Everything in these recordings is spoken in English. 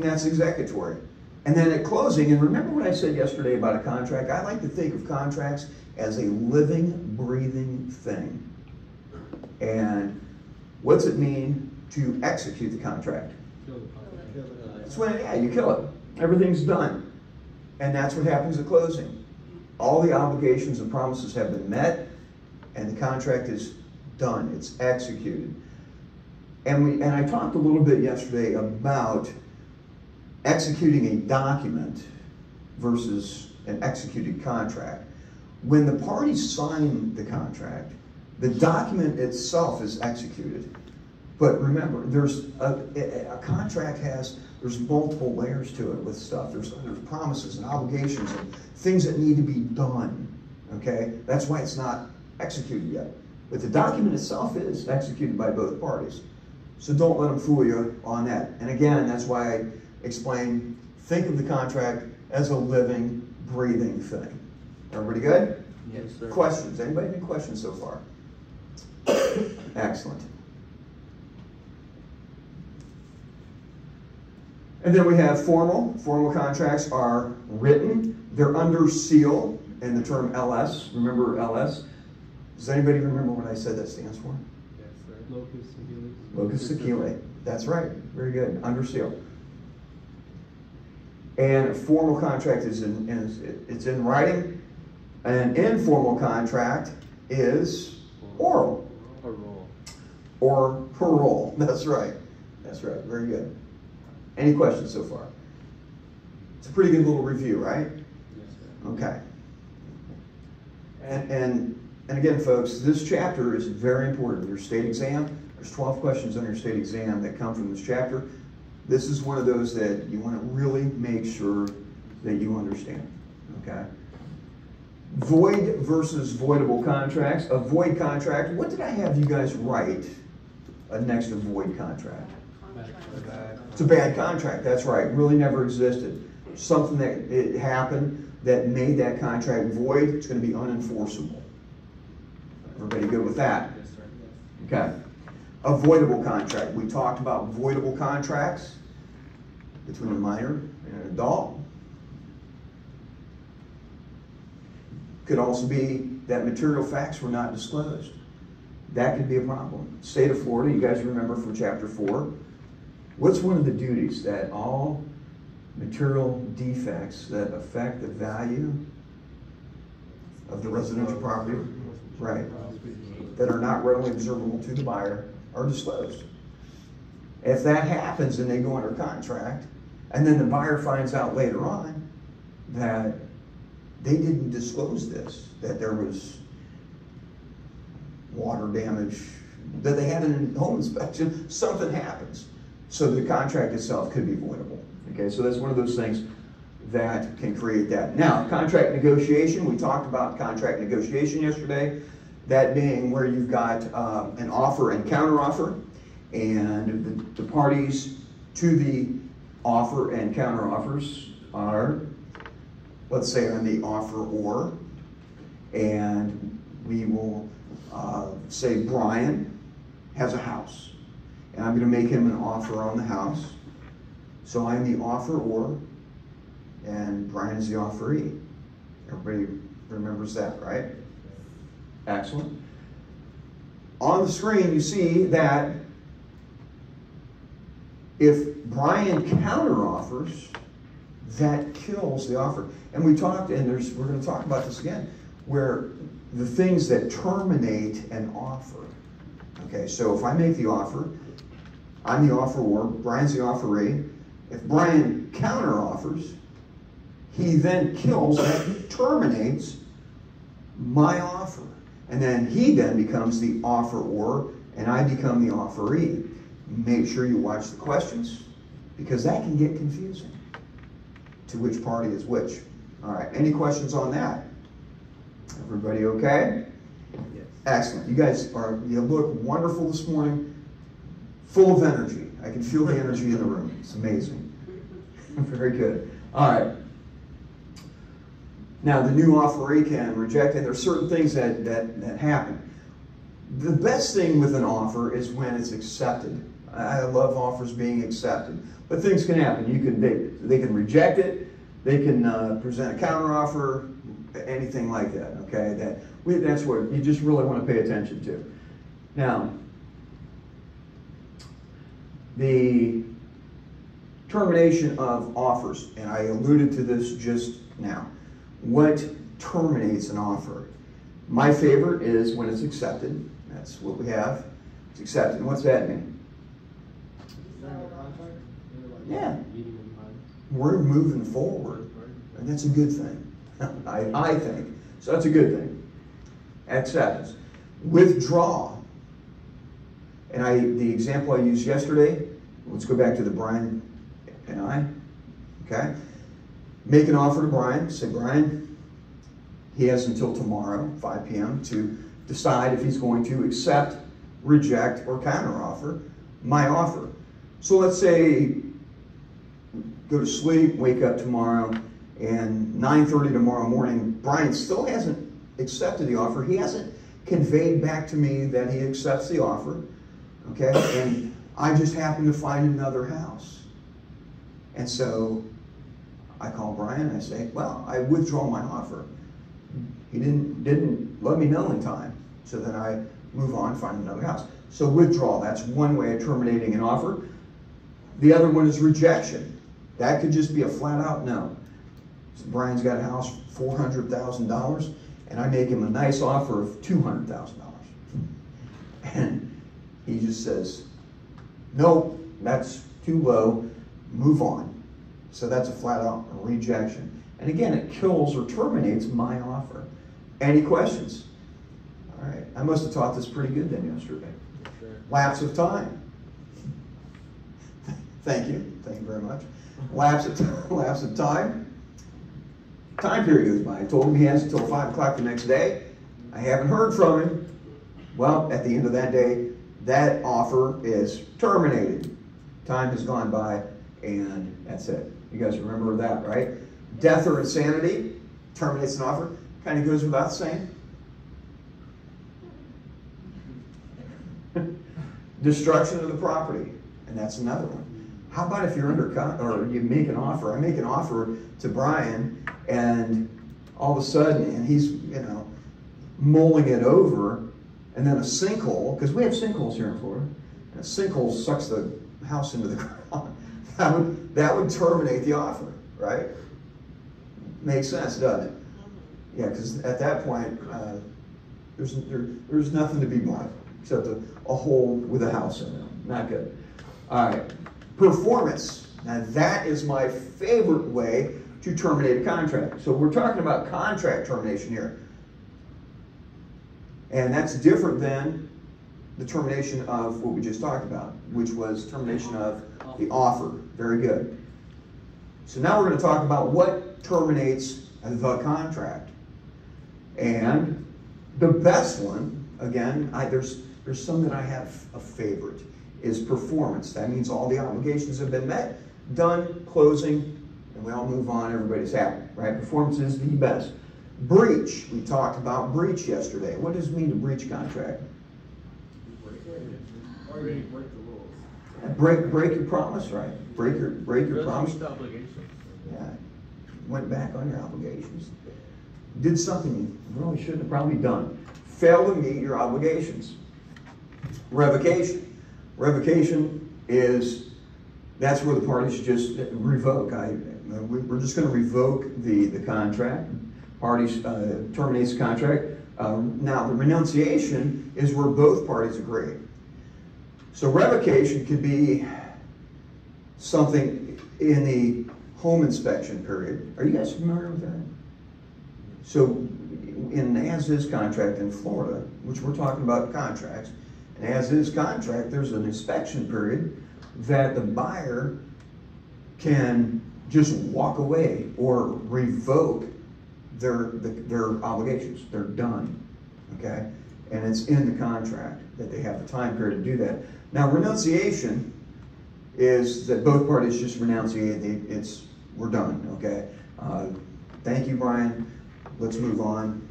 and that's executory. And then at closing, and remember what I said yesterday about a contract? I like to think of contracts as a living, breathing thing. And what's it mean to execute the contract? That's when, yeah, you kill it. Everything's done. And that's what happens at closing. All the obligations and promises have been met, and the contract is done. It's executed. And I talked a little bit yesterday about executing a document versus an executed contract. When the parties sign the contract, the document itself is executed. But remember, there's a contract there's multiple layers to it with stuff. There's promises and obligations and things that need to be done, okay? That's why it's not executed yet. But the document itself is executed by both parties. So don't let them fool you on that. And again, that's why I explain, think of the contract as a living, breathing thing. Everybody good? Yes, sir. Questions? Anybody have any questions so far? Excellent. And then we have formal. Formal contracts are written. They're under seal in the term LS. Remember LS? Does anybody remember what I said that stands for? Yes, sir. Locus seculi. Locus seculi. That's right. Very good. Under seal. And a formal contract is it's in writing. An informal contract is oral. Parole. Or parole. That's right. That's right. Very good. Any questions so far? It's a pretty good little review, right? Yes, sir. Okay. And again, folks, this chapter is very important. Your state exam, there's 12 questions on your state exam that come from this chapter. This is one of those that you want to really make sure that you understand, okay? Void versus voidable contracts. A void contract, what did I have you guys write next to void contract? It's a bad contract, that's right. Really never existed. Something that it happened that made that contract void, it's going to be unenforceable. Everybody good with that? Yes, sir. Okay. A voidable contract. We talked about voidable contracts between a minor and an adult. Could also be that material facts were not disclosed. That could be a problem. State of Florida, you guys remember from chapter 4. What's one of the duties? That all material defects that affect the value of the residential property, right, that are not readily observable to the buyer are disclosed. If that happens and they go under contract, and then the buyer finds out later on that they didn't disclose this, that there was water damage, that they had a home inspection, something happens. So the contract itself could be voidable. Okay, so that's one of those things that can create that. Now, contract negotiation, we talked about contract negotiation yesterday, that being where you've got an offer and counteroffer, and the parties to the offer and counteroffers are, let's say I'm the offeror, and we will say Brian has a house, and I'm going to make him an offer on the house. So I'm the offeror, and Brian is the offeree. Everybody remembers that, right? Excellent. On the screen, you see that if Brian counteroffers, that kills the offer. And we talked, and we're going to talk about this again, where the things that terminate an offer. Okay, so if I make the offer, I'm the offeror, Brian's the offeree. If Brian counteroffers, he then kills, that terminates my offer. And then he then becomes the offeror, and I become the offeree. Make sure you watch the questions, because that can get confusing to which party is which. All right, any questions on that? Everybody okay? Yes. Excellent. You guys you look wonderful this morning, full of energy. I can feel the energy in the room. It's amazing. Very good. All right. Now, the new offeree can reject it. There's certain things that happen. The best thing with an offer is when it's accepted. I love offers being accepted. But things can happen. They can reject it. They can present a counteroffer, anything like that, okay? That's what you just really want to pay attention to. Now, the termination of offers, and I alluded to this just now. What terminates an offer? My favorite is when it's accepted. That's what we have. It's accepted. And what's that mean? Yeah. We're moving forward. And that's a good thing. I think. So that's a good thing. Acceptance. Withdraw. And the example I used yesterday, let's go back to the Brian and I. Okay? Make an offer to Brian. Say, Brian, he has until tomorrow, 5 p.m., to decide if he's going to accept, reject, or counteroffer my offer. So let's say go to sleep, wake up tomorrow, and 9:30 tomorrow morning, Brian still hasn't accepted the offer. He hasn't conveyed back to me that he accepts the offer, okay? And I just happen to find another house. And so I call Brian and I say, well, I withdraw my offer. He didn't let me know in time. So then I move on, find another house. So withdrawal, that's one way of terminating an offer. The other one is rejection. That could just be a flat out no. So Brian's got a house for $400,000 and I make him a nice offer of $200,000. And he just says, nope, that's too low, move on. So that's a flat out rejection. And again, it kills or terminates my offer. Any questions? All right, I must have taught this pretty good then yesterday. Sure. Lapse of time. Thank you very much. Lapse of time. Time period goes by. I told him he has until 5 o'clock the next day. I haven't heard from him. Well, at the end of that day, that offer is terminated. Time has gone by, and that's it. You guys remember that, right? Death or insanity terminates an offer. Kind of goes without saying. Destruction of the property, and that's another one. How about if you're or you make an offer? I make an offer to Brian, and all of a sudden, and he's mulling it over, and then a sinkhole, because we have sinkholes here in Florida, and a sinkhole sucks the house into the ground. That would terminate the offer, right? Makes sense, doesn't it? Yeah, because at that point, there's nothing to be bought except a hole with a house in it. Not good. All right. Performance. Now that is my favorite way to terminate a contract. So we're talking about contract termination here. And that's different than the termination of what we just talked about, which was termination of the offer. Very good. So now we're going to talk about what terminates the contract. And the best one, again, there's some that I have a favorite, is performance. That means all the obligations have been met, done, closing, and we all move on, everybody's happy, right? Performance is the best. Breach, we talked about breach yesterday. What does it mean to breach contract? Break your promise, right? Break your promise. Yeah, went back on your obligations. Did something you really shouldn't have probably done. Fail to meet your obligations. Revocation. Revocation that's where the parties just revoke. We're just going to revoke the contract. Parties terminates the contract. Now the renunciation is where both parties agree. So revocation could be something in the home inspection period. Are you guys familiar with that? So in an as-is contract in Florida, which we're talking about contracts, an as-is contract, there's an inspection period that the buyer can just walk away or revoke their obligations. They're done, okay? And it's in the contract that they have the time period to do that. Now, renunciation is that both parties just renunciate. We're done, okay? Thank you, Brian. Let's move on.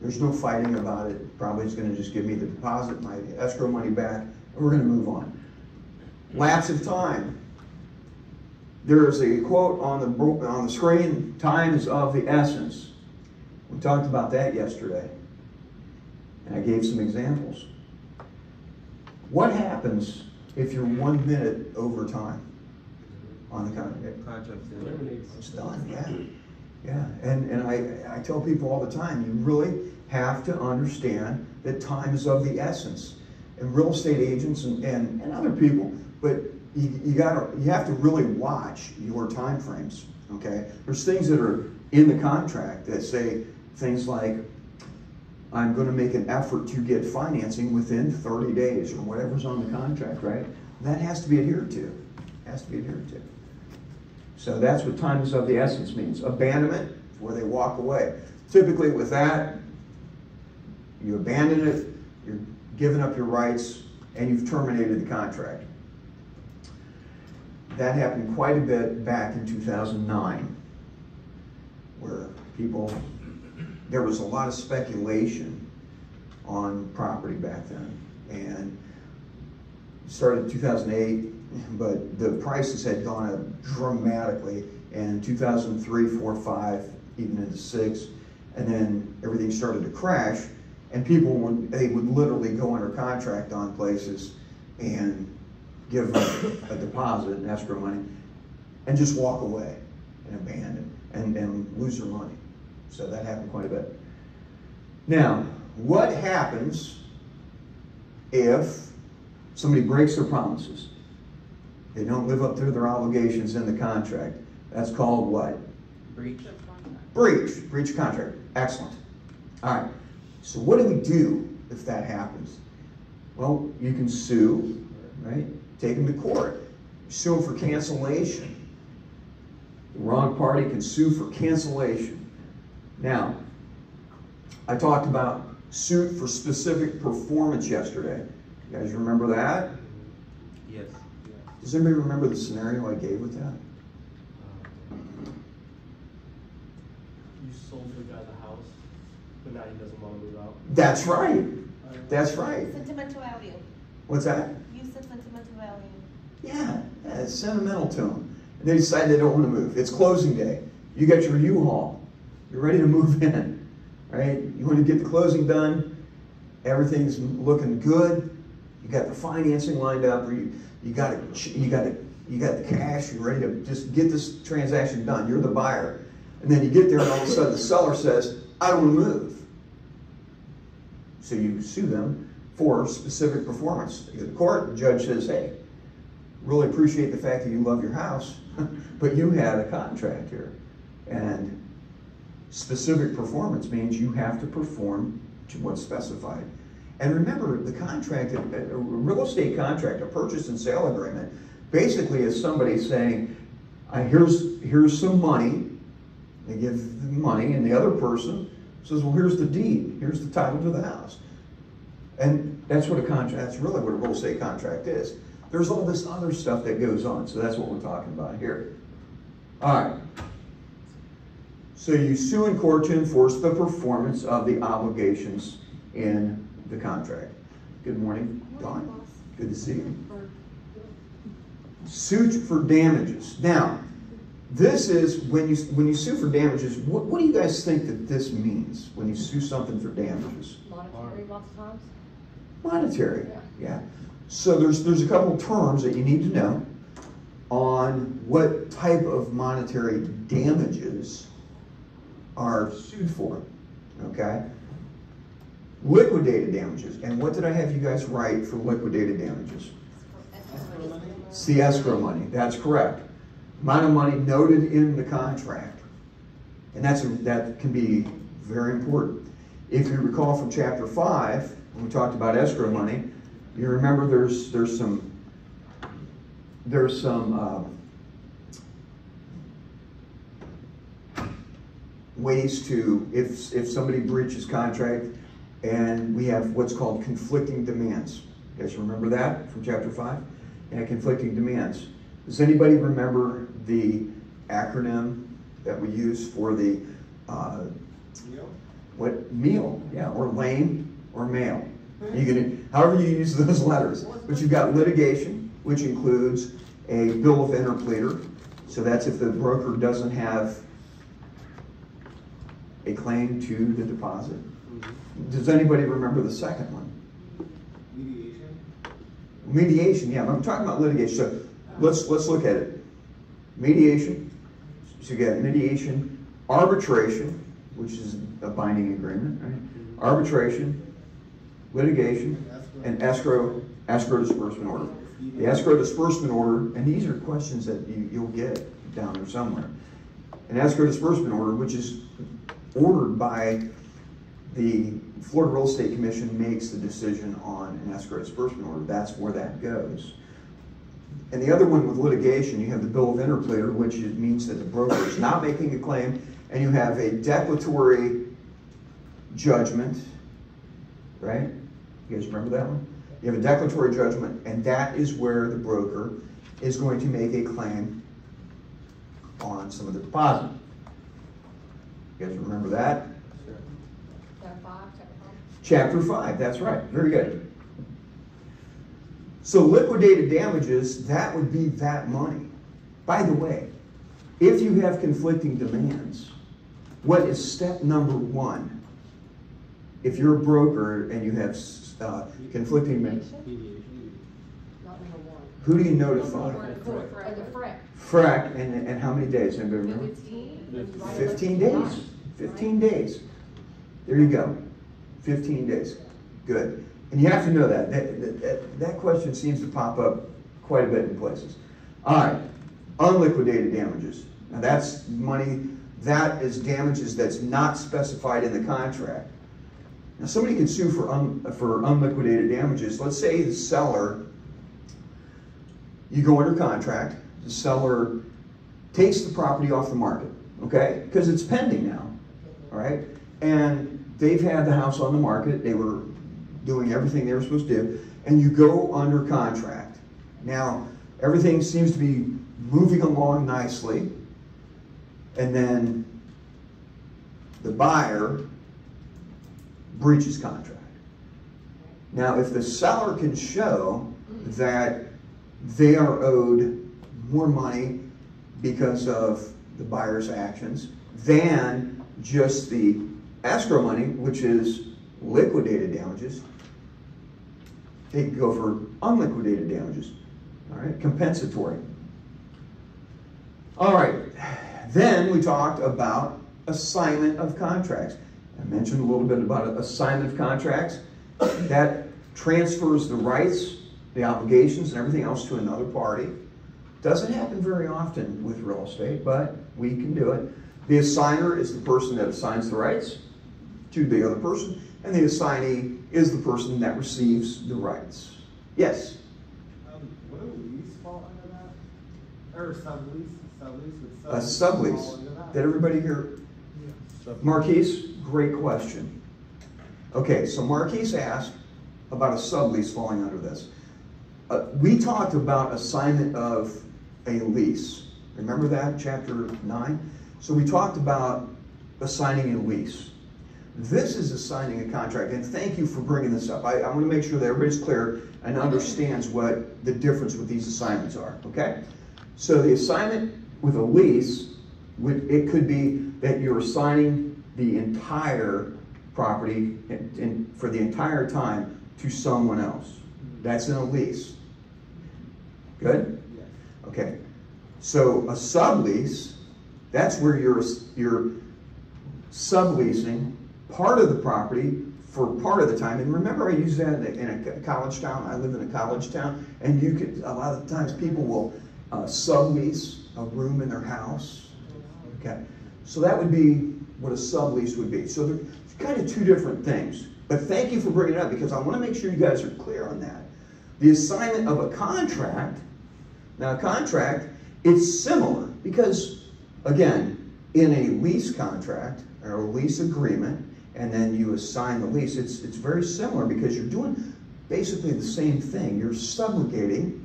There's no fighting about it. Probably is going to just give me the deposit, my escrow money back, and we're going to move on. Lapse of time. There is a quote on the screen, time is of the essence. We talked about that yesterday. And I gave some examples. What happens if you're 1 minute over time on the contract? It's done, yeah. Yeah, and I tell people all the time, you really have to understand that time is of the essence. And real estate agents and other people, but you have to really watch your time frames, okay? There's things that are in the contract that say things like, I'm going to make an effort to get financing within 30 days or whatever's on the contract, right? That has to be adhered to. Has to be adhered to. So that's what time is of the essence means. Abandonment, where they walk away. Typically with that, you abandon it, you're giving up your rights, and you've terminated the contract. That happened quite a bit back in 2009, where there was a lot of speculation on property back then. And it started in 2008, but the prices had gone up dramatically in 2003, 4, 5, even into 6, and then everything started to crash, and people would literally go under contract on places and give a deposit and escrow money and just walk away and abandon and lose their money. So that happened quite a bit. Now, what happens if somebody breaks their promises? They don't live up to their obligations in the contract. That's called what? Breach. Breach of contract. Excellent. All right. So what do we do if that happens? Well, you can sue, right? Take them to court. Sue them for cancellation. The wrong party can sue for cancellation. Now, I talked about suit for specific performance yesterday. You guys remember that? Yes. Does anybody remember the scenario I gave with that? You sold the guy the house, but now he doesn't want to move out. That's right. That's right. Sentimental value. What's that? You said sentimental value. Yeah, it's sentimental to them. And they decide they don't want to move. It's closing day. You got your U-Haul. You're ready to move in, right? You want to get the closing done. Everything's looking good. You got the financing lined up, or you got the cash. You're ready to just get this transaction done. You're the buyer, and then you get there, and all of a sudden the seller says, "I don't want to move." So you sue them for specific performance. You go to court. The judge says, "Hey, really appreciate the fact that you love your house, but you had a contract here, and specific performance means you have to perform to what's specified." And remember, the contract, a real estate contract, a purchase and sale agreement, basically is somebody saying, here's some money. They give the money, and the other person says, well, here's the deed. Here's the title to the house. And that's what a contract, that's really what a real estate contract is. There's all this other stuff that goes on, so that's what we're talking about here. All right. So you sue in court to enforce the performance of the obligations in the contract. Good morning, Dawn. Good to see you. Suit for damages. Now, this is when you sue for damages. What do you guys think that this means when you sue something for damages? Monetary, lots of times. Monetary. Yeah. So there's a couple terms that you need to know on what type of monetary damages are sued for. Okay. Liquidated damages. And what did I have you guys write for liquidated damages? It's the escrow money. That's correct. Amount of money noted in the contract. And that can be very important. If you recall from chapter 5, when we talked about escrow money, you remember there's some ways to, if somebody breaches contract, and we have what's called conflicting demands. You guys remember that from chapter 5? Yeah, conflicting demands. Does anybody remember the acronym that we use for the meal? Yeah, or lane or mail. You can, however you use those letters. But you've got litigation, which includes a bill of interpleader. So that's if the broker doesn't have a claim to the deposit. Does anybody remember the second one? Mediation? Mediation, yeah, I'm talking about litigation. So let's look at it. Mediation, so you got mediation, arbitration, which is a binding agreement, right? Arbitration, litigation, and escrow disbursement order. The escrow disbursement order, and these are questions that you'll get down there somewhere. An escrow disbursement order, which is ordered by the Florida Real Estate Commission, makes the decision on an escrow disbursement order. That's where that goes. And the other one with litigation, you have the bill of interpleader, which means that the broker is not making a claim, and you have a declaratory judgment, right? You guys remember that one? You have a declaratory judgment, and that is where the broker is going to make a claim on some of the deposit. You guys remember that? Chapter 5, that's right. Very good. So liquidated damages, that would be that money. By the way, if you have conflicting demands, what is step number 1? If you're a broker and you have conflicting demands, Mediation. Not number 1. who do you notify? FRAC, and how many days? Anybody remember? 15 days. 15 days. There you go. 15 days. Good. And you have to know that. That question seems to pop up quite a bit in places. All right. Unliquidated damages. Now that's money, that is damages that's not specified in the contract. Now somebody can sue for unliquidated damages. Let's say the seller, you go under contract, the seller takes the property off the market, okay? Because it's pending now, all right? And they've had the house on the market, they were doing everything they were supposed to do, and you go under contract. Now, everything seems to be moving along nicely, and then the buyer breaches contract. Now, if the seller can show that they are owed more money because of the buyer's actions than just the escrow money, which is liquidated damages, they can go for unliquidated damages. All right, compensatory. All right, then we talked about assignment of contracts. I mentioned a little bit about assignment of contracts. That transfers the rights, the obligations, and everything else to another party. Doesn't happen very often with real estate, but we can do it. The assigner is the person that assigns the rights to the other person, and the assignee is the person that receives the rights. Yes? Would a lease fall under that? Or sublease? Would A sublease. Did everybody hear? Yeah. Marquise, great question. Okay, so Marquise asked about a sublease falling under this. We talked about assignment of a lease. Remember that, chapter 9? So we talked about assigning a lease. This is assigning a contract, and thank you for bringing this up. I want to make sure that everybody's clear and understands what the difference with these assignments are, okay? So the assignment with a lease, it could be that you're assigning the entire property for the entire time to someone else. That's in a lease. Good? Yes. Okay. So a sublease, that's where you're subleasing part of the property for part of the time. And remember, I use that in a college town. I live in a college town, and you could, a lot of times people will sublease a room in their house. Okay. So that would be what a sublease would be. So there's kind of two different things. But thank you for bringing it up, because I want to make sure you guys are clear on that. The assignment of a contract, now a contract, it's similar because, again, in a lease contract or a lease agreement, and then you assign the lease, it's very similar because you're doing basically the same thing. You're subrogating,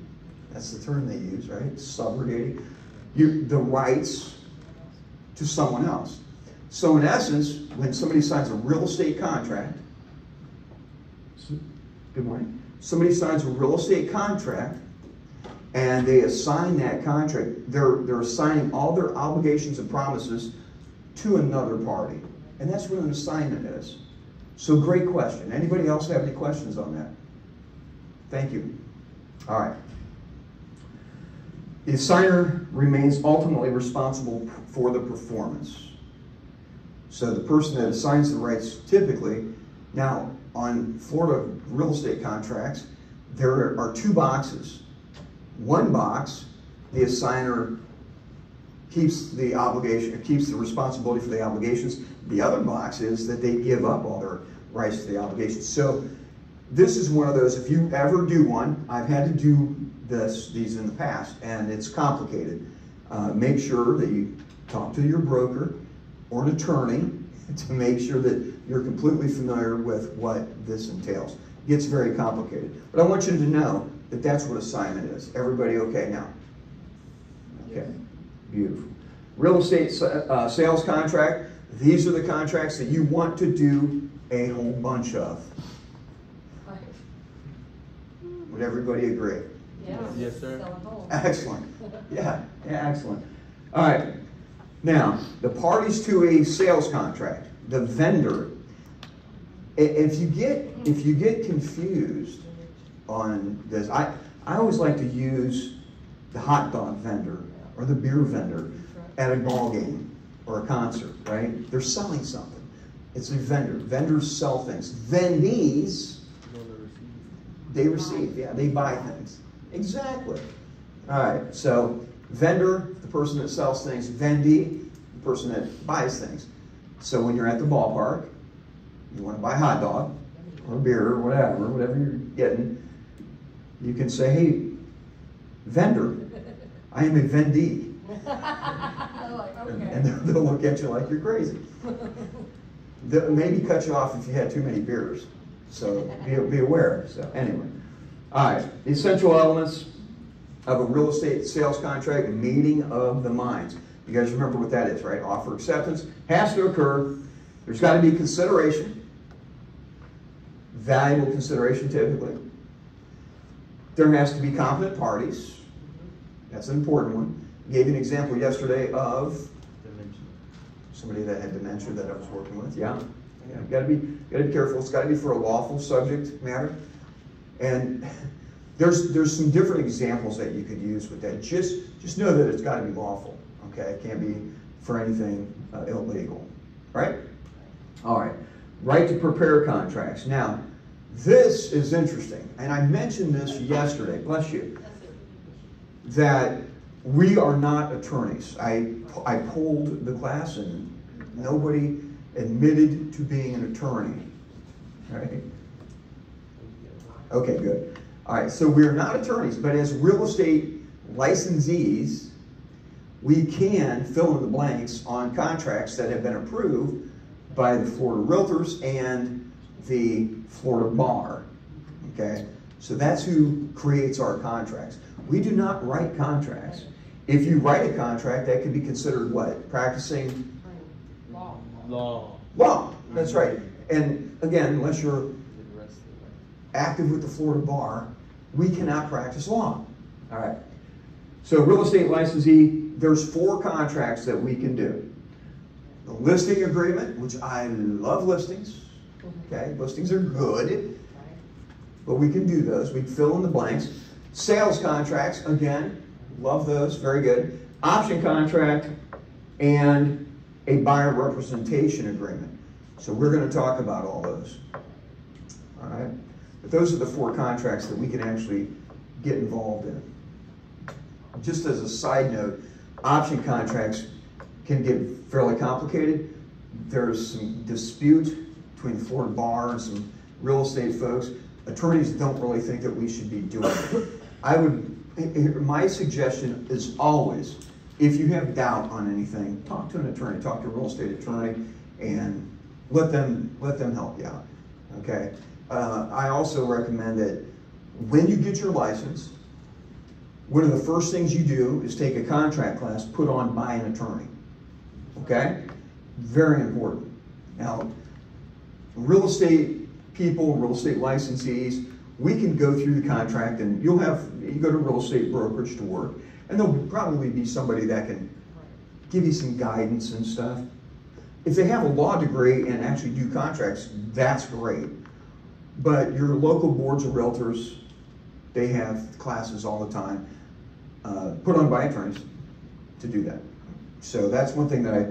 that's the term they use, right? Subrogating the rights to someone else. So in essence, when somebody signs a real estate contract, good morning. Somebody signs a real estate contract, and they assign that contract. They're assigning all their obligations and promises to another party. And that's what an assignment is. So great question. Anybody else have any questions on that? Thank you. All right. The assigner remains ultimately responsible for the performance. So the person that assigns the rights typically, now on Florida real estate contracts, there are two boxes. One box, the assigner keeps the obligation, keeps the responsibility for the obligations. The other box is that they give up all their rights to the obligations. So this is one of those, if you ever do one, I've had to do these in the past, and it's complicated. Make sure that you talk to your broker or an attorney to make sure that you're completely familiar with what this entails. It gets very complicated. But I want you to know that that's what assignment is. Everybody okay now? Okay, beautiful. Real estate sales contract. These are the contracts that you want to do a whole bunch of. Would everybody agree? Yeah. Yes, sir. Selling homes. Excellent. Yeah, excellent. All right. Now, the parties to a sales contract, the vendor. If you get confused on this, I always like to use the hot dog vendor or the beer vendor at a ball game or a concert, right? They're selling something. It's a vendor. Vendors sell things. Vendees, they receive. Yeah, they buy things. Exactly. All right. So vendor, the person that sells things. Vendee, the person that buys things. So when you're at the ballpark, you want to buy a hot dog or beer or whatever you're getting, you can say, hey, vendor, I am a vendee. And they'll look at you like you're crazy. They'll maybe cut you off if you had too many beers. So be aware. So anyway. All right. The essential elements of a real estate sales contract, meeting of the minds. You guys remember what that is, right? Offer acceptance has to occur. There's got to be consideration. Valuable consideration typically. There has to be competent parties. That's an important one. I gave you an example yesterday of somebody that had dementia that I was working with. Yeah. Got to be careful. It's got to be for a lawful subject matter. And there's some different examples that you could use with that. Just know that it's got to be lawful. Okay, it can't be for anything illegal. Right? All right. Right to prepare contracts. Now, this is interesting, and I mentioned this yesterday. Bless you. That we are not attorneys. I polled the class, and nobody admitted to being an attorney. Right? Okay, good. All right, so we're not attorneys, but as real estate licensees, we can fill in the blanks on contracts that have been approved by the Florida Realtors and the Florida Bar. Okay, so that's who creates our contracts. We do not write contracts. If you write a contract, that can be considered what? Practicing law. That's right. And again, unless you're active with the Florida Bar, we cannot practice law. All right. So real estate licensee, there's 4 contracts that we can do. The listing agreement, which I love listings. Okay, listings are good, but we can do those. We fill in the blanks. Sales contracts, again, love those, very good. Option contract and a buyer representation agreement. So we're going to talk about all those. All right. But those are the 4 contracts that we can actually get involved in. Just as a side note, option contracts can get fairly complicated. There's some dispute between the Florida Bar and some real estate folks. Attorneys don't really think that we should be doing it. My suggestion is always, if you have doubt on anything, talk to an attorney, talk to a real estate attorney, and let them help you out. Okay. I also recommend that when you get your license, one of the first things you do is take a contract class put on by an attorney. Okay? Very important. Now, real estate people, real estate licensees, we can go through the contract, and you go to real estate brokerage to work, and there'll probably be somebody that can give you some guidance and stuff. If they have a law degree and actually do contracts, that's great. But your local boards of realtors, they have classes all the time, put on by attorneys to do that. So that's one thing that I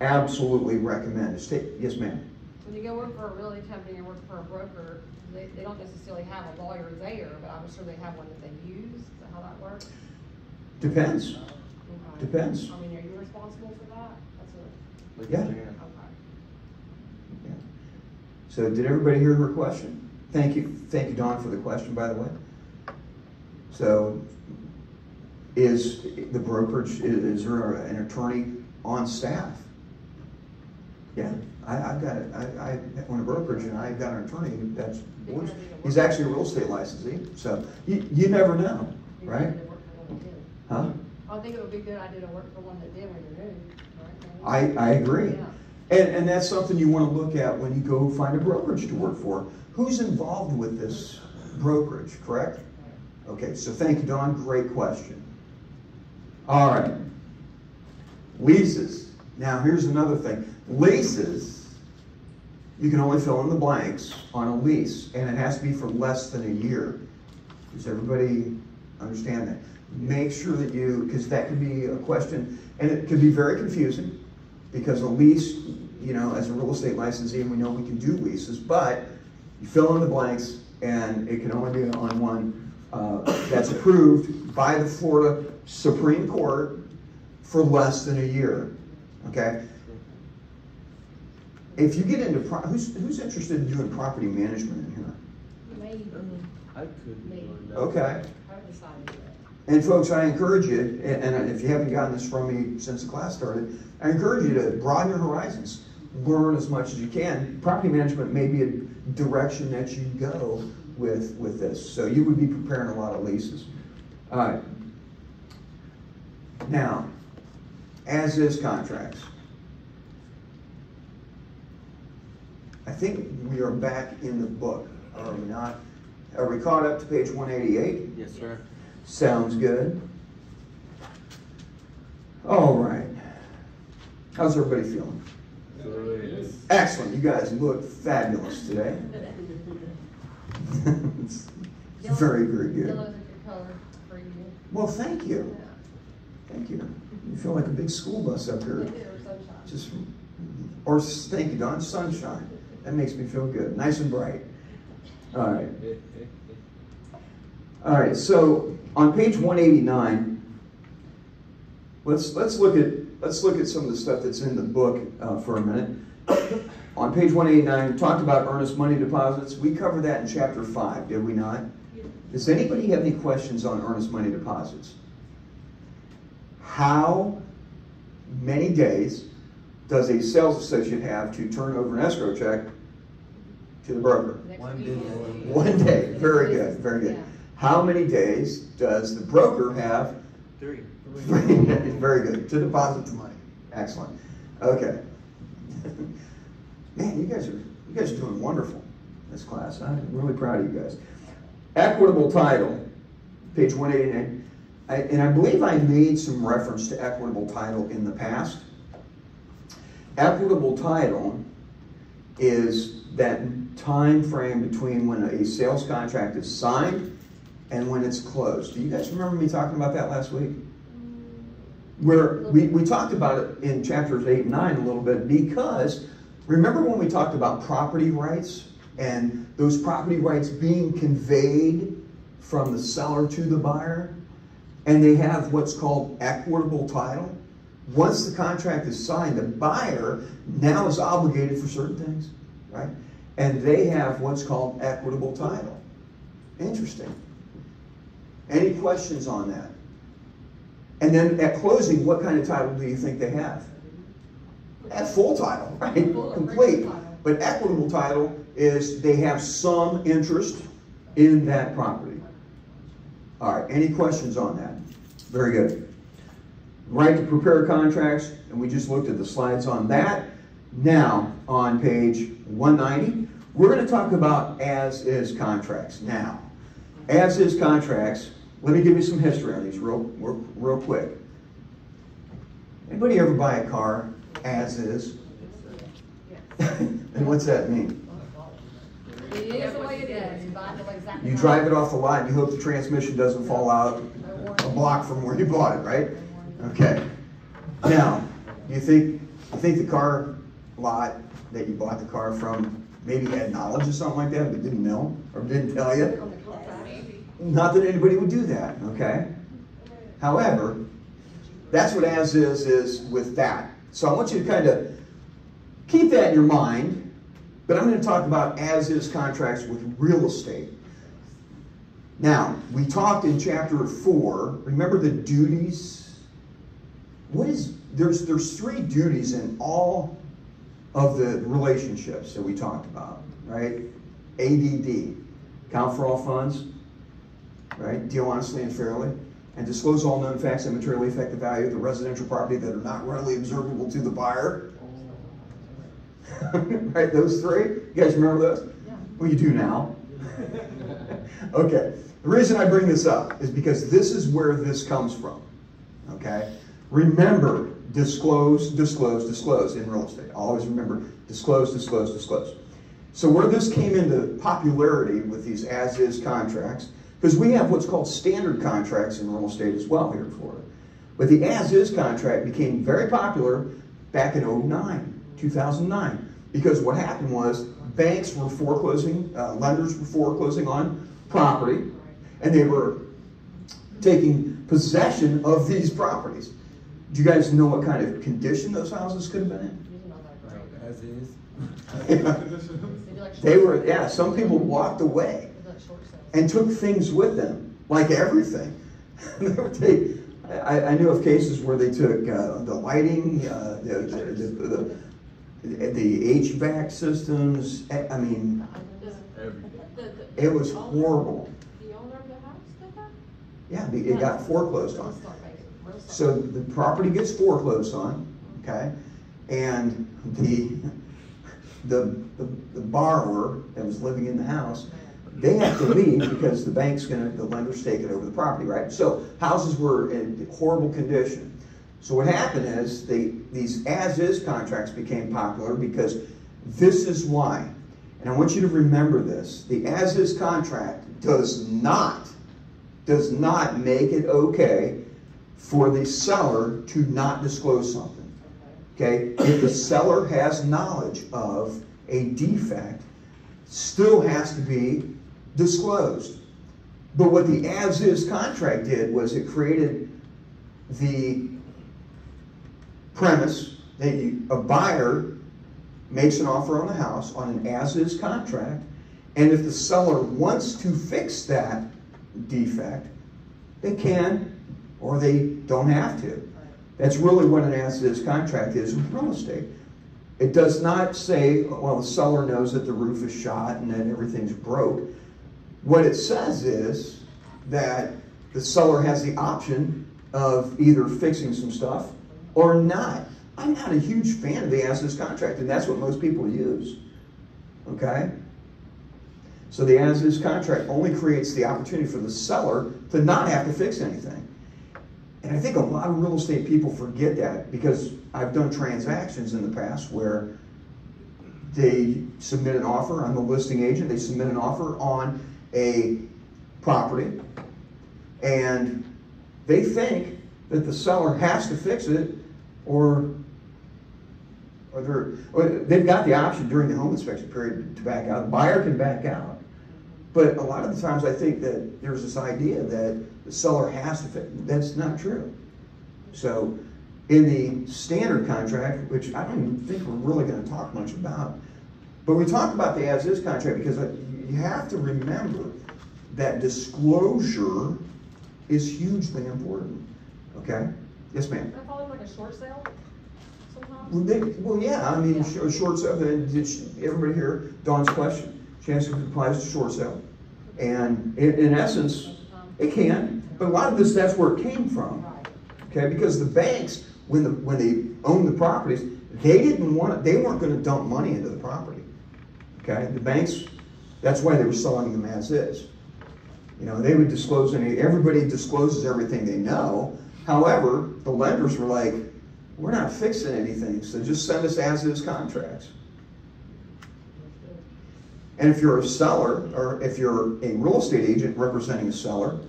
absolutely recommend is yes ma'am. When you go work for a realty company or work for a broker, they don't necessarily have a lawyer there, but I'm sure they have one that they use. Is that how that works? Depends. Okay. Depends. I mean, are you responsible for that? That's Yeah. okay. Yeah. So did everybody hear her question? Thank you, Dawn, for the question, by the way. So is the brokerage, is there an attorney on staff? Yeah, I've got it. I own a brokerage and I've got an attorney that's, he's actually a real estate licensee. So you never know, right? Huh? I think it would be a good idea to work for one that did when you're new, right? I agree. Yeah. And that's something you want to look at when you go find a brokerage to work for. Who's involved with this brokerage, correct? Okay, so thank you, Dawn. Great question. All right. Leases. Now, here's another thing. Leases, you can only fill in the blanks on a lease, and it has to be for less than a year. Does everybody understand that? Make sure that because that could be a question, and it could be very confusing, because a lease, as a real estate licensee, we know we can do leases, but you fill in the blanks, and it can only be on one that's approved by the Florida Supreme Court for less than a year. Okay? If you get into who's interested in doing property management in here? Maybe. I could. Maybe. Okay. I decided that. And folks, I encourage you, and if you haven't gotten this from me since the class started, I encourage you to broaden your horizons. Learn as much as you can. Property management may be a direction that you go with this. So you would be preparing a lot of leases. All right. Now, as is contracts. I think we are back in the book, are we not? Are we caught up to page 188? Yes, sir. Sounds good. All right. How's everybody feeling? Good. Excellent. You guys look fabulous today. It's very, very good. Yellow's a good color for you. Well, thank you. Yeah. Thank you. You feel like a big school bus up here. They do, or sunshine. Thank you, Don. Sunshine. That makes me feel good. Nice and bright. All right. All right. So on page 189, let's look at some of the stuff that's in the book for a minute. On page 189, we talked about earnest money deposits. We covered that in chapter 5, did we not? Does anybody have any questions on earnest money deposits? How many days does a sales associate have to turn over an escrow check to the broker? Next 1 week. day. 1 day. Very good. Very good. Yeah. How many days does the broker have? 3. Very good. To deposit the money. Excellent. Okay. Man, you guys are doing wonderful in this class. I'm really proud of you guys. Equitable title, page 189. And I believe I made some reference to equitable title in the past. Equitable title is that time frame between when a sales contract is signed and when it's closed. Do you guys remember me talking about that last week? Where we talked about it in chapters 8 and 9 a little bit, because remember when we talked about property rights and those property rights being conveyed from the seller to the buyer, and they have what's called equitable title? Once the contract is signed, the buyer now is obligated for certain things, right? And they have what's called equitable title. Interesting. Any questions on that? And then at closing, what kind of title do you think they have? At full title, right? Complete. But equitable title is they have some interest in that property. All right, any questions on that? Very good. Right to prepare contracts, and we just looked at the slides on that. Now, on page 190, we're going to talk about as-is contracts. Now, as-is contracts, let me give you some history on these real quick. Anybody ever buy a car as is? And what's that mean? It is the way it is. You buy it exactly. You drive it off the lot and you hope the transmission doesn't fall out a block from where you bought it, right? Okay. Now, you think the car lot that you bought the car from maybe had knowledge of something like that but didn't know or didn't tell you? Not that anybody would do that, okay? However, that's what as is with that. So I want you to kind of keep that in your mind, but I'm going to talk about as-is contracts with real estate. Now, we talked in chapter 4, remember the duties? There's 3 duties in all of the relationships that we talked about, right? ADD, account for all funds, right? Deal honestly and fairly, and disclose all known facts that materially affect the value of the residential property that are not readily observable to the buyer. Right, those 3? You guys remember those? Yeah. Well, you do now. Okay. The reason I bring this up is because this is where this comes from. Okay? Remember, disclose, disclose, disclose in real estate. Always remember, disclose, disclose, disclose. So where this came into popularity with these as-is contracts, because we have what's called standard contracts in real estate as well here in Florida. But the as-is contract became very popular back in 2009. Because what happened was banks were foreclosing, lenders were foreclosing on property, and they were taking possession of these properties. Do you guys know what kind of condition those houses could have been in? As is. They were, yeah, some people walked away and took things with them, like everything. They would take, I knew of cases where they took the lighting, the HVAC systems. I mean, it was horrible. The owner of the house did that? Yeah, it got foreclosed on. So the property gets foreclosed on, okay, and the borrower that was living in the house, they have to leave because the lender's taking over the property, right? So houses were in horrible condition. So what happened is these as-is contracts became popular because this is why. And I want you to remember this. The as-is contract does not make it okay for the seller to not disclose something. Okay? If the seller has knowledge of a defect, still has to be disclosed. But what the as-is contract did was it created the premise that a buyer makes an offer on the house on an as-is contract, and if the seller wants to fix that defect, they can, or they don't have to. That's really what an as-is contract is with real estate. It does not say, well, the seller knows that the roof is shot and that everything's broke. What it says is that the seller has the option of either fixing some stuff or not. I'm not a huge fan of the as-is contract, and that's what most people use. Okay? So the as-is contract only creates the opportunity for the seller to not have to fix anything. And I think a lot of real estate people forget that, because I've done transactions in the past where they submit an offer. I'm the listing agent. They submit an offer on a property, and they think that the seller has to fix it, or they've got the option during the home inspection period to back out. The buyer can back out. But a lot of the times I think that there's this idea that the seller has to fix it. That's not true. So in the standard contract, which I don't even think we're really going to talk much about, but we talk about the as-is contract because you have to remember that disclosure is hugely important. Okay? Yes, ma'am. Can I follow like a short sale sometimes? Well, yeah, I mean, a short sale, everybody here, Dawn's question, chance applies to short sale. And in essence, it can, but a lot of this, that's where it came from. Okay, because the banks, when they owned the properties, they weren't going to dump money into the property. Okay, the banks, that's why they were selling them as is. You know, they would disclose everybody discloses everything they know. However, the lenders were like, we're not fixing anything, so just send us as-is contracts. And if you're a seller, or if you're a real estate agent representing a seller,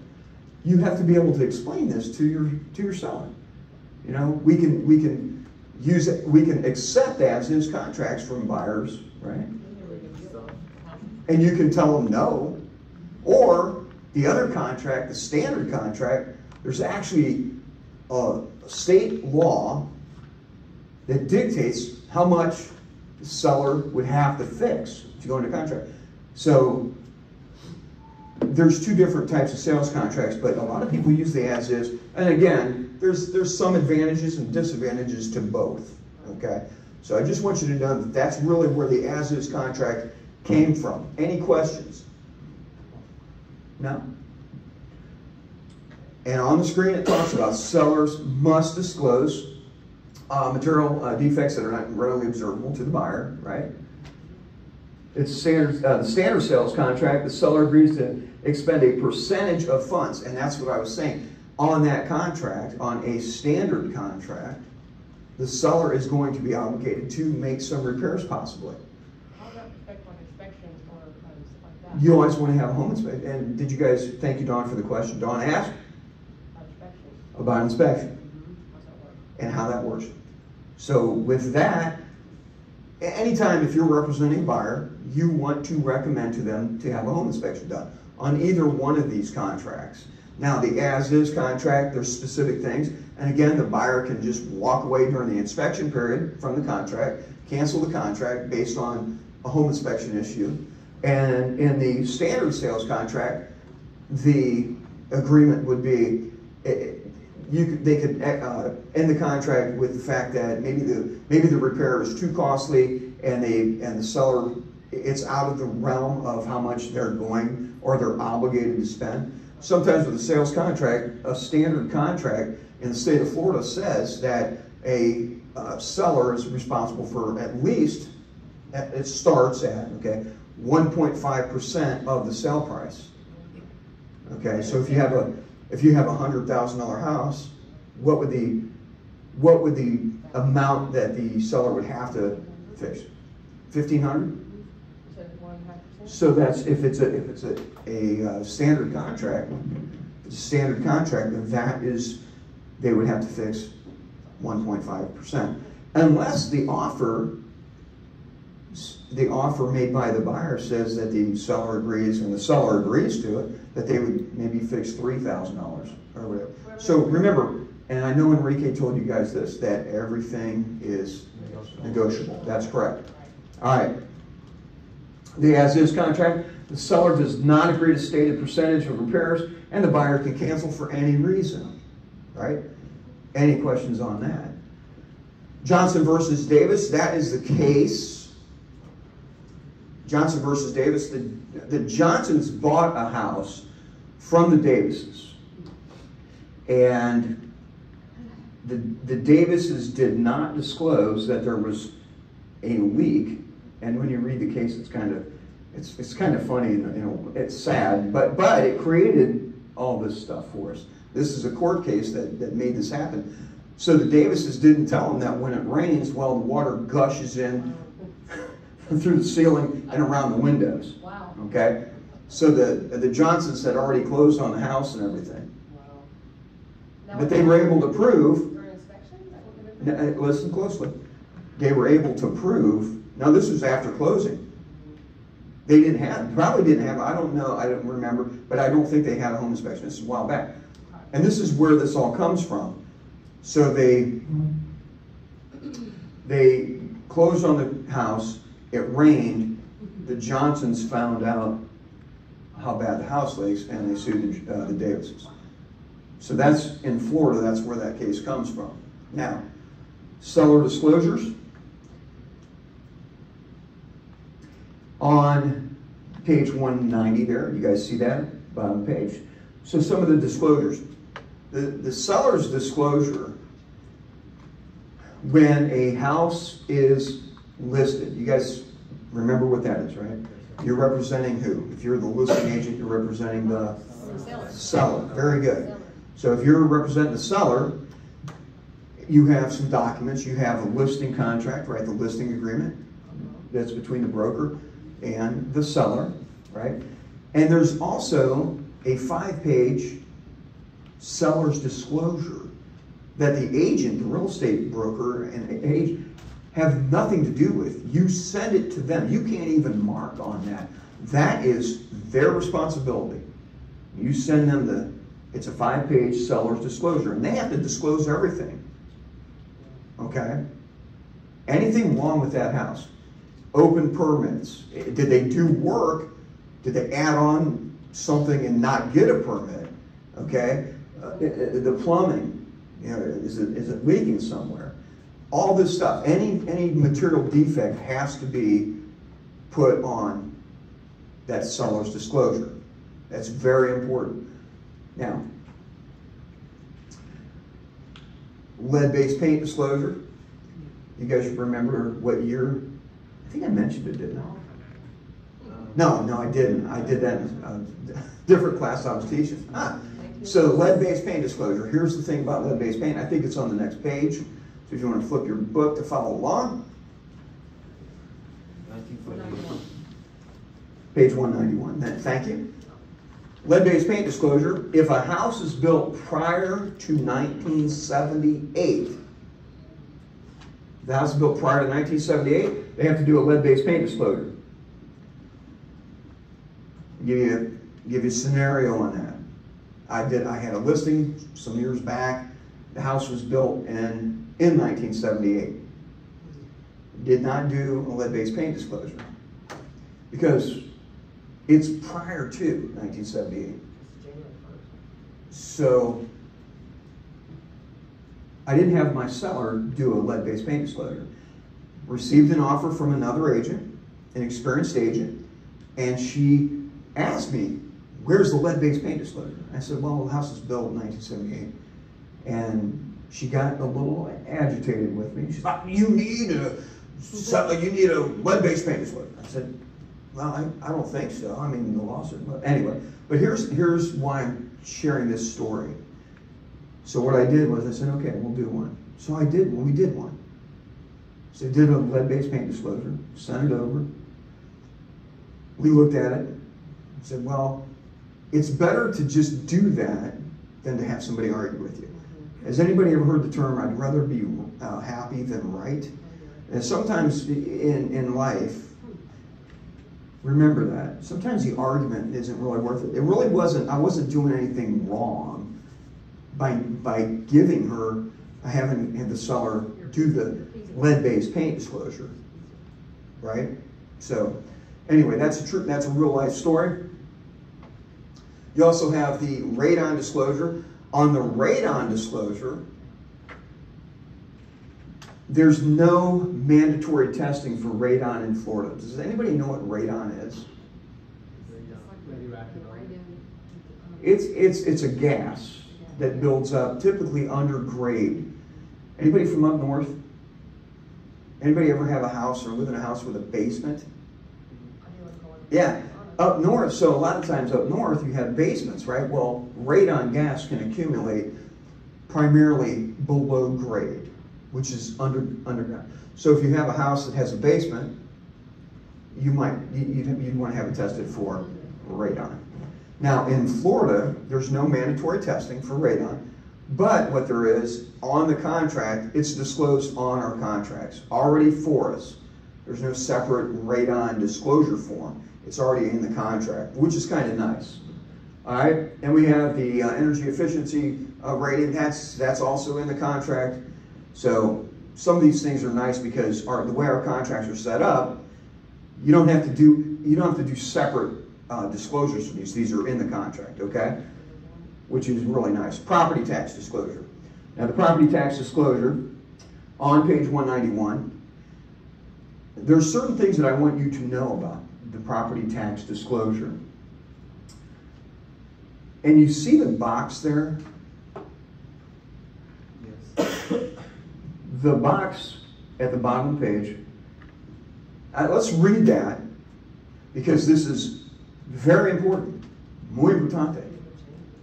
you have to be able to explain this to your seller. You know, we can accept as-is contracts from buyers, right? And you can tell them no. Or the other contract, the standard contract, there's actually a state law that dictates how much the seller would have to fix to go into contract. So there's two different types of sales contracts, but a lot of people use the as-is. And again, there's some advantages and disadvantages to both, okay? So I just want you to know that that's really where the as-is contract came from. Any questions? No? And on the screen it talks about sellers must disclose material defects that are not readily observable to the buyer, right? It's standard, the standard sales contract, the seller agrees to expend a percentage of funds, and that's what I was saying. On that contract, on a standard contract, the seller is going to be obligated to make some repairs possibly. How does that affect like inspections or stuff like that? You always want to have a home inspection. And did you guys, thank you Dawn for the question. Dawn asked about inspection and how that works. So with that, anytime if you're representing a buyer, you want to recommend to them to have a home inspection done on either one of these contracts. Now the as-is contract, there's specific things, and again, the buyer can just walk away during the inspection period from the contract, cancel the contract based on a home inspection issue. And in the standard sales contract, the agreement would be, they could end the contract with the fact that maybe the repair is too costly and the seller, it's out of the realm of how much they're going or they're obligated to spend. Sometimes with a sales contract, a standard contract in the state of Florida says that a seller is responsible for at least, it starts at, okay, 1.5% of the sale price. Okay, so if you have a $100,000 house, what would the amount that the seller would have to fix? $1,500? So that's if it's a standard contract. If it's a standard contract, then that is, they would have to fix 1.5%, unless the offer made by the buyer says that the seller agrees, and the seller agrees to it, that they would maybe fix $3,000 or whatever. So remember, and I know Enrique told you guys this, that everything is negotiable. That's correct. All right. The as-is contract, the seller does not agree to stated percentage of repairs, and the buyer can cancel for any reason. Right? Any questions on that? Johnson versus Davis, that is the case. Johnson versus Davis, the Johnsons bought a house from the Davises. And the Davises did not disclose that there was a leak. And when you read the case, it's kind of funny, you know, it's sad, but it created all this stuff for us. This is a court case that made this happen. So the Davises didn't tell them that when it rains, well, the water gushes in through the ceiling and around the windows. Wow. Okay? So the Johnsons had already closed on the house and everything. Wow. But they were able to prove, during inspection? listen closely, they were able to prove, now this was after closing. They probably didn't have, I don't know, I don't remember, but I don't think they had a home inspection. This is a while back. And this is where this all comes from. So they closed on the house, it rained, the Johnsons found out how bad the house leaks, and they sued the Davises. So that's, in Florida, that's where that case comes from. Now, seller disclosures. On page 190 there, you guys see that? Bottom page. So some of the disclosures. The seller's disclosure, when a house is listed, you guys remember what that is, right? You're representing who? If you're the listing agent, you're representing the Seller. Seller, very good. Seller. So if you're representing the seller, you have some documents. You have a listing contract, right? The listing agreement that's between the broker and the seller, right? And there's also a 5-page seller's disclosure that the agent, the real estate broker and agent have nothing to do with. You send it to them. You can't even mark on that. That is their responsibility. You send them it's a 5-page seller's disclosure, and they have to disclose everything. Okay? Anything wrong with that house? Open permits. Did they do work? Did they add on something and not get a permit? Okay? The plumbing, you know, is it leaking somewhere? All this stuff. Any material defect has to be put on that seller's disclosure. That's very important. Now, lead-based paint disclosure. You guys remember what year? I think I mentioned it, didn't I? No, I didn't. I did that in a different class I was teaching. So lead-based paint disclosure. Here's the thing about lead-based paint. I think it's on the next page. So if you want to flip your book to follow along. 1948. Page 191. Thank you. Lead-based paint disclosure. If a house is built prior to 1978, the house is built prior to 1978, they have to do a lead-based paint disclosure. Give you a scenario on that. I had a listing some years back. The house was built in 1978. Did not do a lead-based paint disclosure because it's prior to 1978. So I didn't have my seller do a lead-based paint disclosure. Received an offer from another agent, an experienced agent, and she asked me, where's the lead-based paint disclosure? I said, well, the house was built in 1978. And she got a little agitated with me. She's like, you need a lead-based paint disclosure. I said, well, I don't think so. I mean, the law said, but anyway. But here's why I'm sharing this story. So what I did was I said, okay, we'll do one. So I did, we did one. So I did a lead-based paint disclosure, sent it over. We looked at it and said, well, it's better to just do that than to have somebody argue with you. Has anybody ever heard the term, I'd rather be happy than right? And sometimes in life, remember that. Sometimes the argument isn't really worth it. It really wasn't, I wasn't doing anything wrong by giving her, having the seller do the lead-based paint disclosure, right? So anyway, that's a real life story. You also have the radon disclosure. On the radon disclosure, there's no mandatory testing for radon in Florida. Does anybody know what radon is? It's a gas that builds up typically under grade. Anybody from up north? Anybody ever have a house or live in a house with a basement? Yeah, up north. So a lot of times up north you have basements, right? Well, radon gas can accumulate primarily below grade, which is underground. So if you have a house that has a basement, you'd want to have it tested for radon. Now in Florida, there's no mandatory testing for radon, but what there is on the contract, it's disclosed on our contracts already for us. There's no separate radon disclosure form. It's already in the contract, which is kind of nice. All right, and we have the energy efficiency rating. That's also in the contract. So some of these things are nice because the way our contracts are set up, you don't have to do separate disclosures for these. These are in the contract, okay? Which is really nice. Property tax disclosure. Now the property tax disclosure on page 191. There's certain things that I want you to know about the property tax disclosure. And you see the box there? Yes. The box at the bottom of the page. Let's read that because this is very important. Muy importante.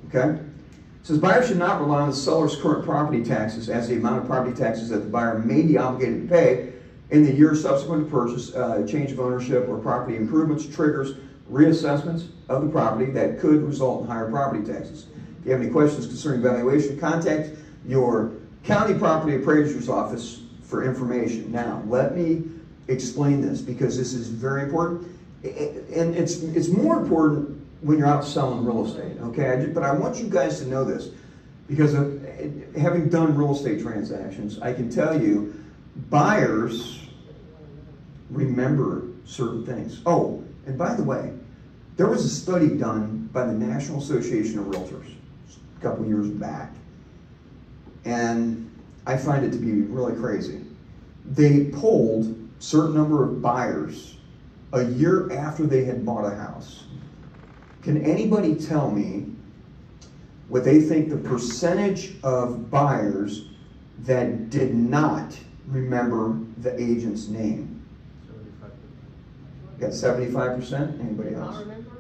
Okay? It says buyers should not rely on the seller's current property taxes as the amount of property taxes that the buyer may be obligated to pay in the year subsequent to purchase. Change of ownership or property improvements triggers reassessments of the property that could result in higher property taxes. If you have any questions concerning valuation, contact your county property appraiser's office for information. Now, let me explain this because this is very important. And it's more important when you're out selling real estate, okay? But I want you guys to know this because of having done real estate transactions, I can tell you buyers remember certain things. Oh, and by the way, there was a study done by the National Association of Realtors a couple years back, and I find it to be really crazy. They polled a certain number of buyers a year after they had bought a house. Can anybody tell me what they think the percentage of buyers that did not remember the agent's name? 75%. Got 75%? Anybody else? I remember.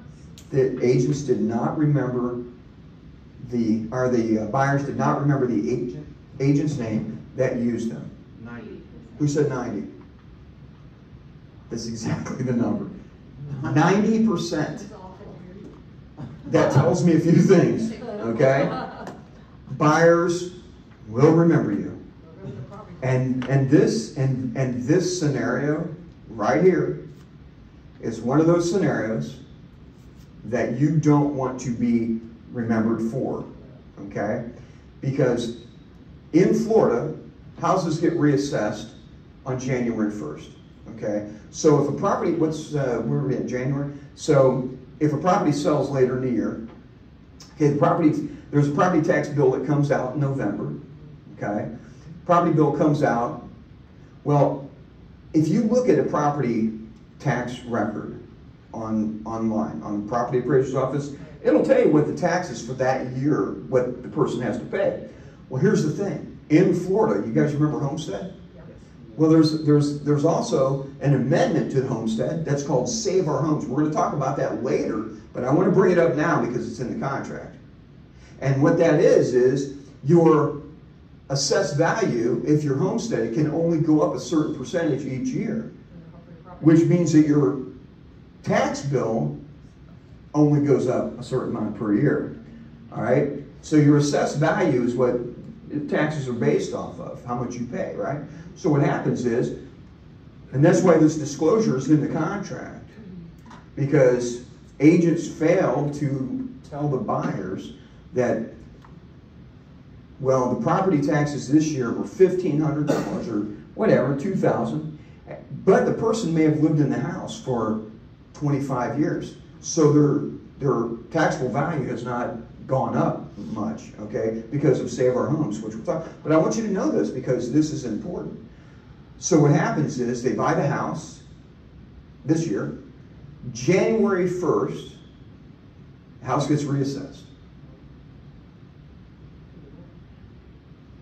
The agents did not remember the buyers did not remember the agent's name that used them. 90. Who said 90? That's exactly the number. 90%. It's awful. That tells me a few things, okay? Buyers will remember you. And this scenario right here is one of those scenarios that you don't want to be remembered for, okay? Because in Florida, houses get reassessed on January 1st, okay? So if a property, where are we at, January? So if a property sells later in the year, okay, there's a property tax bill that comes out in November, okay? Property bill comes out. Well, if you look at a property tax record online, on the property appraiser's office, it'll tell you what the taxes for that year, what the person has to pay. Well, here's the thing. In Florida, you guys remember homestead? Well, there's also an amendment to the homestead that's called Save Our Homes. We're going to talk about that later, but I want to bring it up now because it's in the contract. And what that is your assessed value, if you're homesteaded, can only go up a certain percentage each year, which means that your tax bill only goes up a certain amount per year. All right? So your assessed value is what taxes are based off of, how much you pay, right? So what happens is, and that's why this disclosure is in the contract, because agents fail to tell the buyers that, well, the property taxes this year were $1,500 or whatever, $2,000, but the person may have lived in the house for 25 years, so their taxable value has not gone up much, okay, because of Save Our Homes, which we'll talk. But I want you to know this because this is important. So what happens is they buy the house this year, January 1st, the house gets reassessed.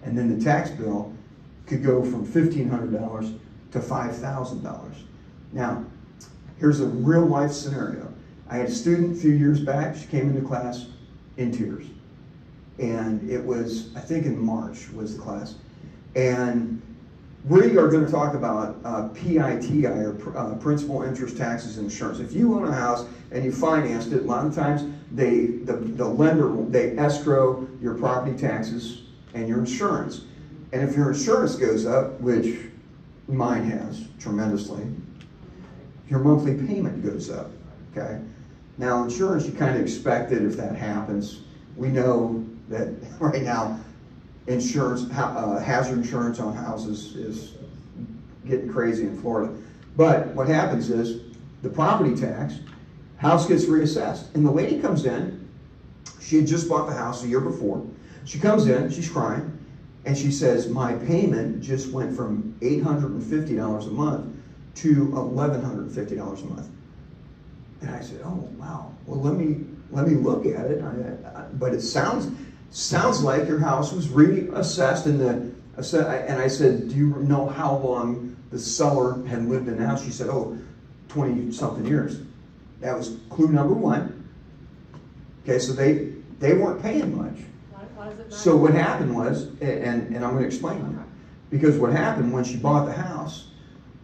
And then the tax bill could go from $1,500 to $5,000. Now, here's a real life scenario. I had a student a few years back, she came into class in tears. And it was, I think in March was the class. And we are going to talk about PITI, or principal, interest, taxes, and insurance. If you own a house and you financed it, a lot of times the lender, they escrow your property taxes and your insurance. And if your insurance goes up, which mine has tremendously, your monthly payment goes up, okay? Now insurance, you kind of expect it if that happens. We know that right now, insurance, hazard insurance on houses is getting crazy in Florida. But what happens is the property tax, house gets reassessed. And the lady comes in, she had just bought the house a year before. She comes in, she's crying, and she says, my payment just went from $850 a month to $1,150 a month. And I said, oh, wow. Well, let me look at it. But it sounds like your house was reassessed and I said, do you know how long the seller had lived in the house? She said, oh, 20-something years. That was clue number one. Okay, so they they weren't paying much. Why does it matter? So what happened was, and I'm gonna explain it, because what happened when she bought the house,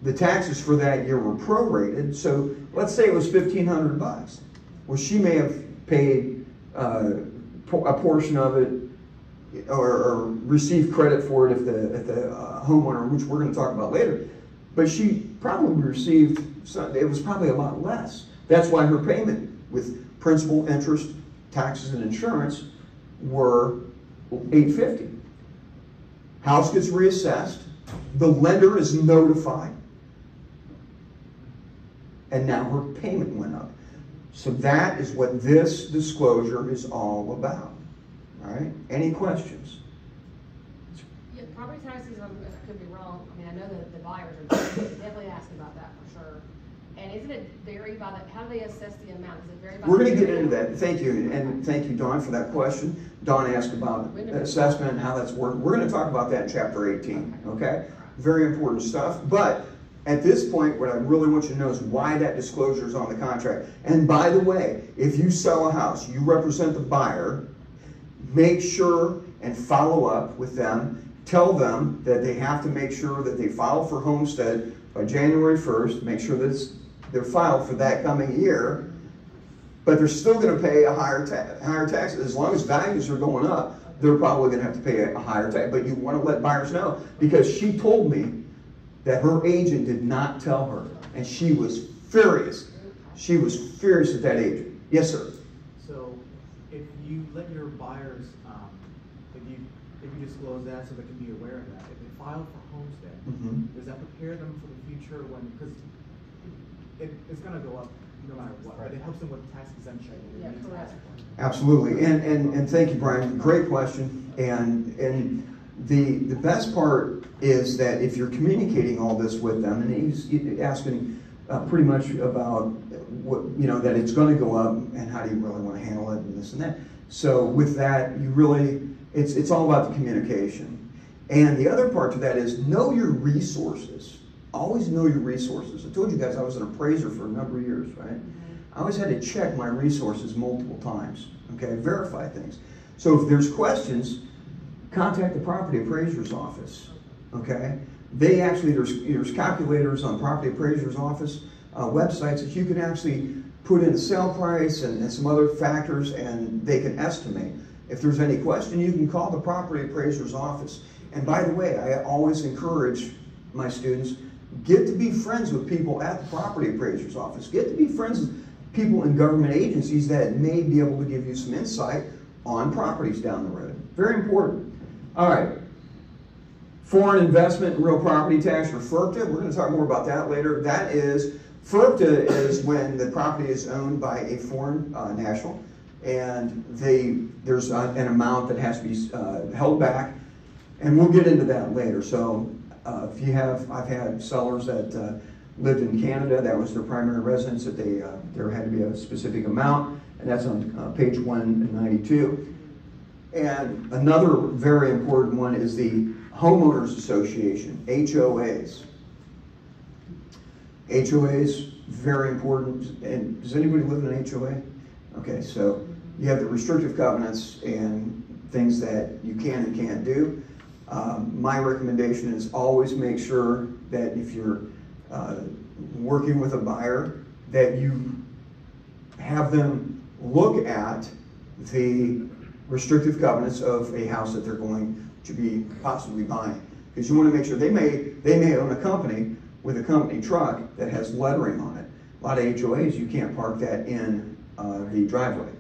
the taxes for that year were prorated, so let's say it was $1,500. Well, she may have paid a portion of it, or received credit for it if the homeowner, which we're gonna talk about later, but she probably received, it was probably a lot less. That's why her payment with principal, interest, taxes, and insurance were $850. House gets reassessed, the lender is notified, and now her payment went up. So that is what this disclosure is all about. All right? Any questions? Yeah, property taxes, I could be wrong, I mean, I know that the buyers are definitely asking about that for sure. And isn't it vary by the, how do they assess the amount? Is it vary by? We're the going to get area? into that. Thank you. And thank you, Dawn, for that question. Dawn asked about assessment and how that's worked. We're going to talk about that in chapter 18. Okay? Very important stuff. But at this point, what I really want you to know is why that disclosure is on the contract. And by the way, if you sell a house, you represent the buyer, make sure and follow up with them. Tell them that they have to make sure that they file for homestead by January 1st. Make sure that they're filed for that coming year. But they're still going to pay a higher tax. As long as values are going up, they're probably going to have to pay a higher tax. But you want to let buyers know, because she told me that her agent did not tell her, and she was furious. She was furious at that agent. Yes, sir. So, if you let your buyers, if you disclose that so they can be aware of that, if they file for homestead, does that prepare them for the future when, because it's going to go up no matter what, but it helps them with tax exemption. Yeah, correct. Absolutely, and thank you, Brian. Great question. And the best part is that if you're communicating all this with them, and he's asking pretty much about what, you know, that it's going to go up, and how do you really want to handle it, and this and that. So with that, you really, it's all about the communication. And the other part to that is know your resources. Always know your resources. I told you guys I was an appraiser for a number of years, right? I always had to check my resources multiple times, okay? Verify things. So if there's questions, contact the property appraiser's office, okay? They actually, there's calculators on property appraiser's office websites that you can actually put in a sale price and some other factors, and they can estimate. If there's any question, you can call the property appraiser's office. And by the way, I always encourage my students, get to be friends with people at the property appraiser's office. Get to be friends with people in government agencies that may be able to give you some insight on properties down the road. Very important. All right. Foreign investment and real property tax, or FIRPTA. We're going to talk more about that later. That is, FIRPTA is when the property is owned by a foreign national, and there's an amount that has to be held back, and we'll get into that later. So if you have, I've had sellers that lived in Canada, that was their primary residence, that there had to be a specific amount, and that's on page 192. And another very important one is the Homeowners Association, HOAs. HOAs, very important. And does anybody live in an HOA? Okay, so you have the restrictive covenants and things that you can and can't do. My recommendation is always make sure that if you're working with a buyer, that you have them look at the restrictive covenants of a house that they're going to be possibly buying. Because you want to make sure they may own a company with a company truck that has lettering on it. A lot of HOAs, you can't park that in the driveway.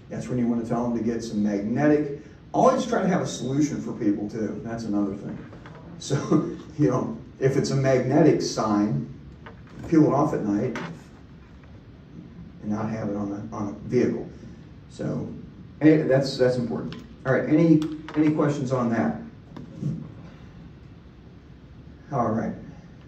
That's when you want to tell them to get some magnetic. Always try to have a solution for people too. That's another thing. So, you know, if it's a magnetic sign, peel it off at night and not have it on a vehicle. So that's important. All right, any questions on that? All right.